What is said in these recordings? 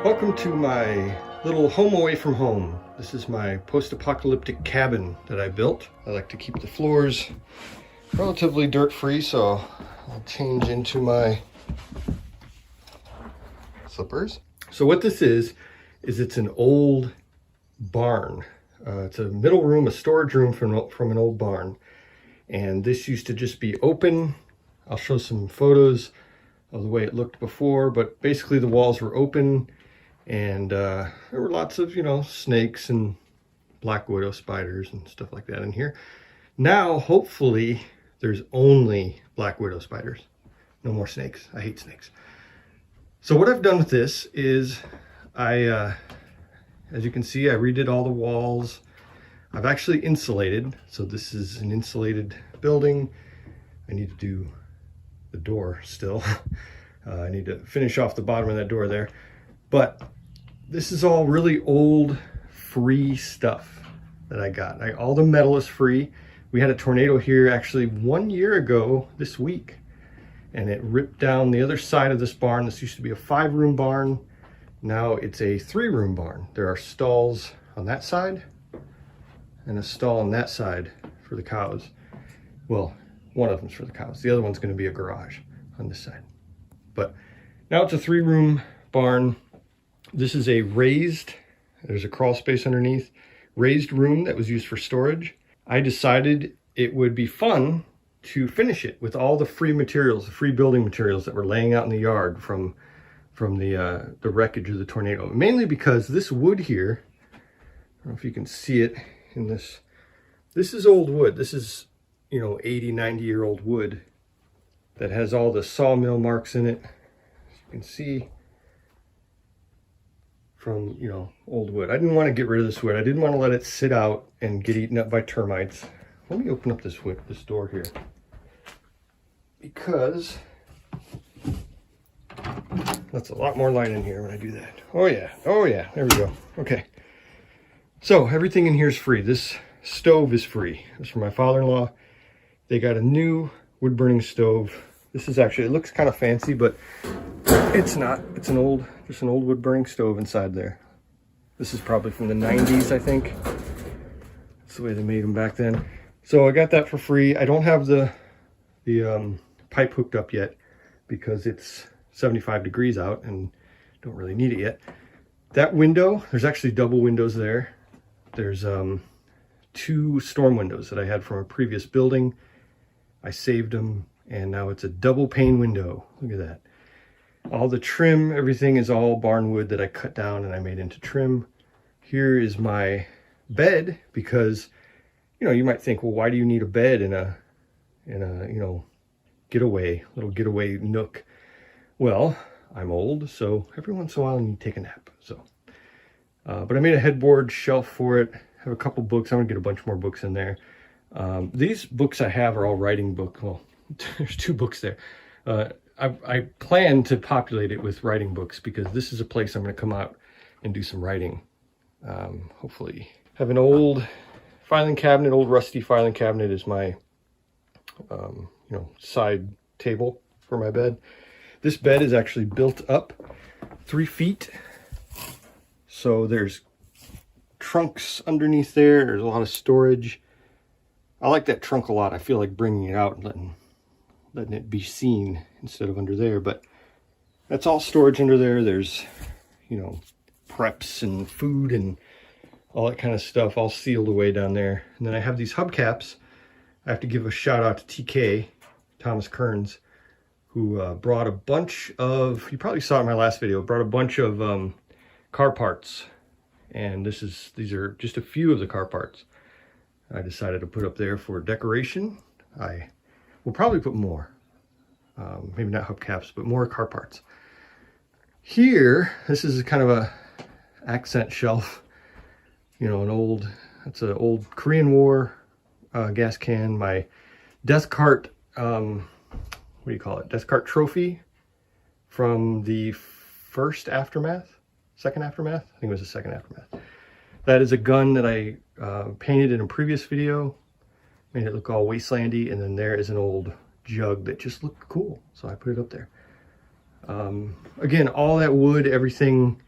Welcome to my little home away from home. This is my post-apocalyptic cabin that I built. I like to keep the floors relatively dirt-free, so I'll change into my slippers. So what this is it's an old barn. It's a middle room, a storage room from an old barn. And this used to just be open. I'll show some photos of the way it looked before, but basically the walls were open. And there were lots of, snakes and black widow spiders and stuff like that in here. Now, hopefully, there's only black widow spiders. No more snakes. I hate snakes. So what I've done with this is as you can see, I redid all the walls. I've actually insulated. So this is an insulated building. I need to do the door still. I need to finish off the bottom of that door there. But this is all really old, free stuff that I got. All the metal is free. We had a tornado here actually 1 year ago this week, and it ripped down the other side of this barn. This used to be a 5-room barn. Now it's a 3-room barn. There are stalls on that side and a stall on that side for the cows. Well, one of them's for the cows. The other one's going to be a garage on this side. But now it's a 3-room barn. This is a raised, there's a crawl space underneath, raised room that was used for storage. I decided it would be fun to finish it with all the free materials, the free building materials that were laying out in the yard from the wreckage of the tornado. Mainly because this wood here, I don't know if you can see it in this is old wood. This is, 80, 90-year-old wood that has all the sawmill marks in it. As you can see, from old wood. I didn't want to get rid of this wood. I didn't want to let it sit out and get eaten up by termites. Let me open up this door here, because that's a lot more light in here when I do that. Oh yeah, there we go. Okay, so everything in here is free. This stove is free. It's from my father-in-law. They got a new wood burning stove. This is actually, it looks kind of fancy, but it's not. It's just an old wood burning stove inside there. This is probably from the 90s, I think. That's the way they made them back then. So I got that for free. I don't have the pipe hooked up yet because it's 75 degrees out and don't really need it yet. That window, there's actually double windows there. There's 2 storm windows that I had from a previous building. I saved them, and now it's a double pane window. Look at that. All the trim, everything is all barn wood that I cut down and I made into trim. Here is my bed, because, you might think, well, why do you need a bed in a little getaway nook? Well, I'm old, so every once in a while I need to take a nap. So, but I made a headboard shelf for it. I have a couple books. I'm gonna get a bunch more books in there. These books I have are all writing book. Well, there's 2 books there. I plan to populate it with writing books, because this is a place I'm going to come out and do some writing. Hopefully. Have an old filing cabinet, old rusty filing cabinet is my, side table for my bed. This bed is actually built up 3 feet. So there's trunks underneath there. There's a lot of storage. I like that trunk a lot. I feel like bringing it out and letting it be seen instead of under there. But that's all storage under there. There's, preps and food and all that kind of stuff all sealed away down there. And then I have these hubcaps. I have to give a shout out to TK, Thomas Kearns, who brought a bunch of, you probably saw it in my last video, brought a bunch of car parts. And these are just a few of the car parts I decided to put up there for decoration. I will probably put more, maybe not hubcaps, but more car parts. Here, this is kind of a accent shelf, it's an old Korean War gas can. My death cart, death cart trophy from the second aftermath. I think it was the second aftermath. That is a gun that I painted in a previous video, made it look all wastelandy, and then there is an old jug that just looked cool, so I put it up there. Again, all that wood, everything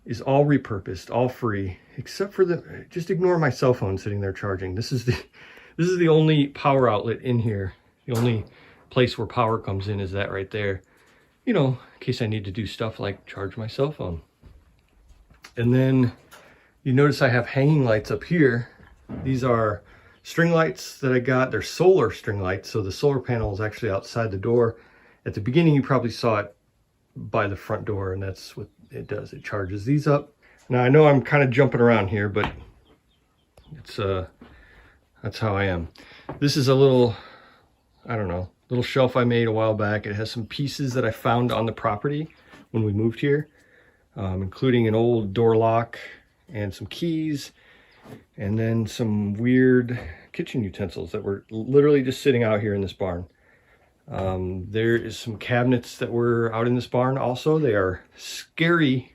is all repurposed, all free, except for just ignore my cell phone sitting there charging. This is the only power outlet in here. The only place where power comes in is that right there. You know, in case I need to do stuff like charge my cell phone. And then you notice I have hanging lights up here. These are string lights that I got. They're solar string lights, so the solar panel is actually outside the door. At the beginning, you probably saw it by the front door, and that's what it does. It charges these up. Now, I know I'm kind of jumping around here, but it's that's how I am. This is a little, I don't know, little shelf I made a while back. It has some pieces that I found on the property when we moved here, including an old door lock and some keys, and then some weird kitchen utensils that were literally just sitting out here in this barn. There is some cabinets that were out in this barn also. They are scary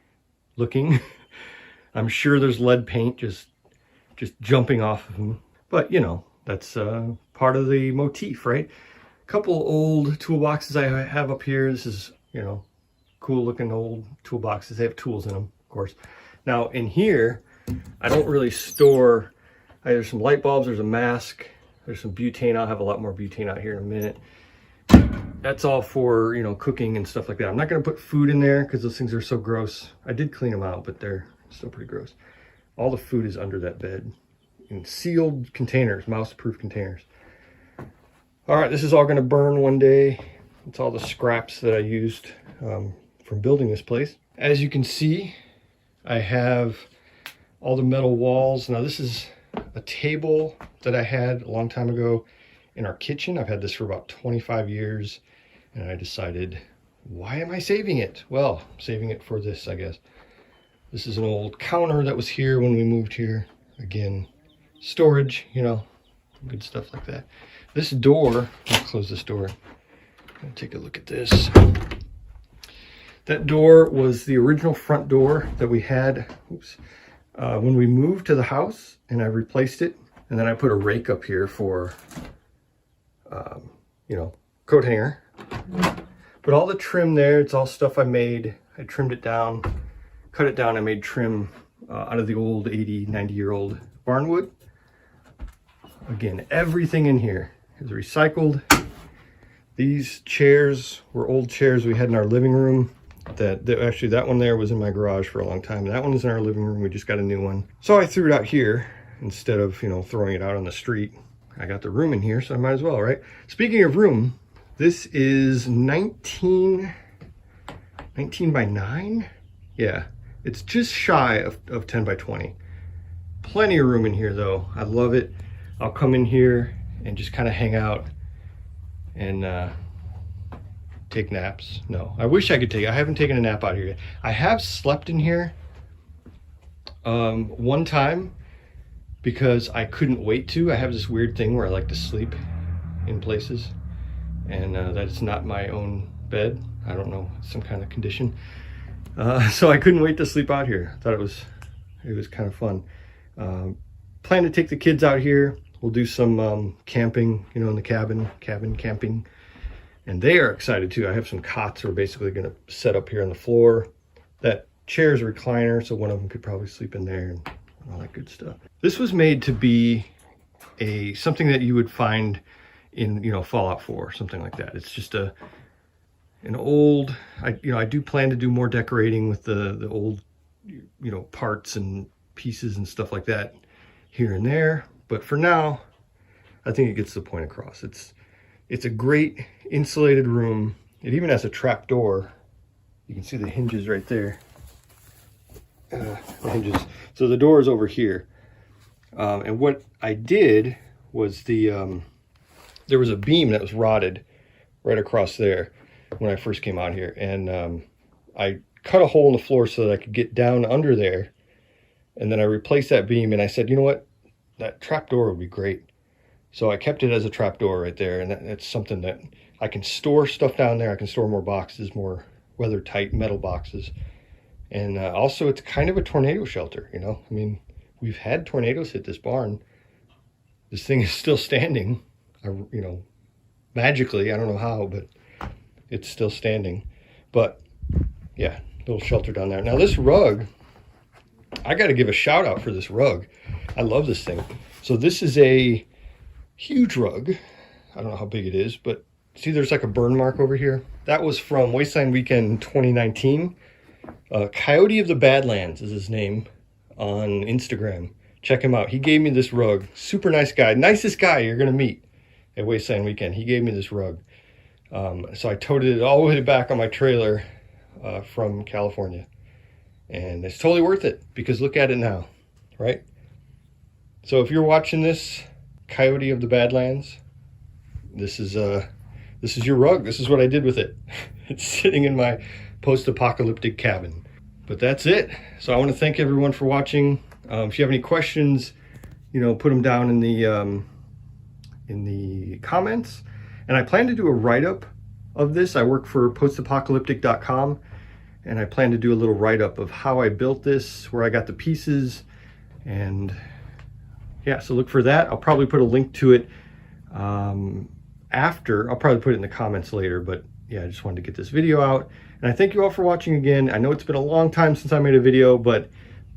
looking. I'm sure there's lead paint just jumping off of them. But, you know, that's part of the motif, right? A couple old toolboxes I have up here. This is, you know, cool looking old toolboxes. They have tools in them, of course. Now, in here, I don't really store, there's some light bulbs, there's a mask, there's some butane. I'll have a lot more butane out here in a minute. That's all for, you know, cooking and stuff like that. I'm not going to put food in there because those things are so gross. I did clean them out, but they're still pretty gross. All the food is under that bed in sealed containers, mouse-proof containers. All right, this is all going to burn one day. It's all the scraps that I used from building this place. As you can see, I have all the metal walls. Now, this is a table that I had a long time ago in our kitchen. I've had this for about 25 years, and I decided, why am I saving it? Well, saving it for this, I guess. This is an old counter that was here when we moved here. Again, storage, you know, good stuff like that. This door, I'll close this door. Take a look at this. That door was the original front door that we had when we moved to the house, and I replaced it. And then I put a rake up here for, you know, coat hanger. But all the trim there, it's all stuff I made. I trimmed it down, cut it down. I made trim out of the old 80, 90-year-old barn wood. Again, everything in here is recycled. These chairs were old chairs we had in our living room. Actually, that one there was in my garage for a long time. That one is in our living room. We just got a new one. So I threw it out here instead of, you know, throwing it out on the street. I got the room in here, so I might as well, right? Speaking of room, this is 19 by 9. Yeah, it's just shy of 10 by 20. Plenty of room in here, though. I love it. I'll come in here and just kind of hang out and take naps. No, I wish I could I haven't taken a nap out here yet. I have slept in here one time because I couldn't wait to. I have this weird thing where I like to sleep in places, and that's not my own bed. I don't know, some kind of condition. So I couldn't wait to sleep out here. I thought it was kind of fun. Plan to take the kids out here. We'll do some camping, you know, in the cabin camping. And they are excited too. I have some cots we're basically going to set up here on the floor. That chair is a recliner, so one of them could probably sleep in there and all that good stuff. This was made to be something that you would find in, you know, Fallout 4, something like that. It's just an old, I do plan to do more decorating with the old, you know, parts and pieces and stuff like that here and there. But for now, I think it gets the point across. It's a great insulated room. It even has a trap door. You can see the hinges right there. The hinges. So the door is over here. And what I did was there was a beam that was rotted right across there when I first came out here. And I cut a hole in the floor so that I could get down under there. And then I replaced that beam, and I said, you know what? That trap door would be great. So I kept it as a trap door right there, and that's something that I can store stuff down there. I can store more boxes, more weather-tight metal boxes. And also, it's kind of a tornado shelter, you know? I mean, we've had tornadoes hit this barn. This thing is still standing, you know, magically. I don't know how, but it's still standing. But, yeah, little shelter down there. Now, this rug I got to give a shout out for this rug. I love this thing. So this is a huge rug. I don't know how big it is, but see there's like a burn mark over here. That was from Wasteland Weekend 2019. Coyote of the Badlands is his name on Instagram. Check him out. He gave me this rug. Super nice guy. Nicest guy you're going to meet at Wasteland Weekend. He gave me this rug. So I toted it all the way back on my trailer from California. And it's totally worth it because look at it now, right? So if you're watching this, Coyote of the Badlands, this is your rug. This is what I did with it. It's sitting in my post-apocalyptic cabin. But that's it. So I want to thank everyone for watching. If you have any questions, put them down in the comments. And I plan to do a write-up of this. I work for postapocalyptic.com, and I plan to do a little write-up of how I built this, where I got the pieces, and yeah, so look for that. I'll probably put a link to it after. I'll probably put it in the comments later, but yeah, I just wanted to get this video out. And I thank you all for watching again. I know it's been a long time since I made a video, but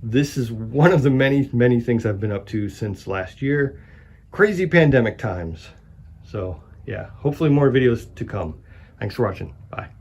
this is one of the many, many things I've been up to since last year. Crazy pandemic times. So yeah, hopefully more videos to come. Thanks for watching. Bye.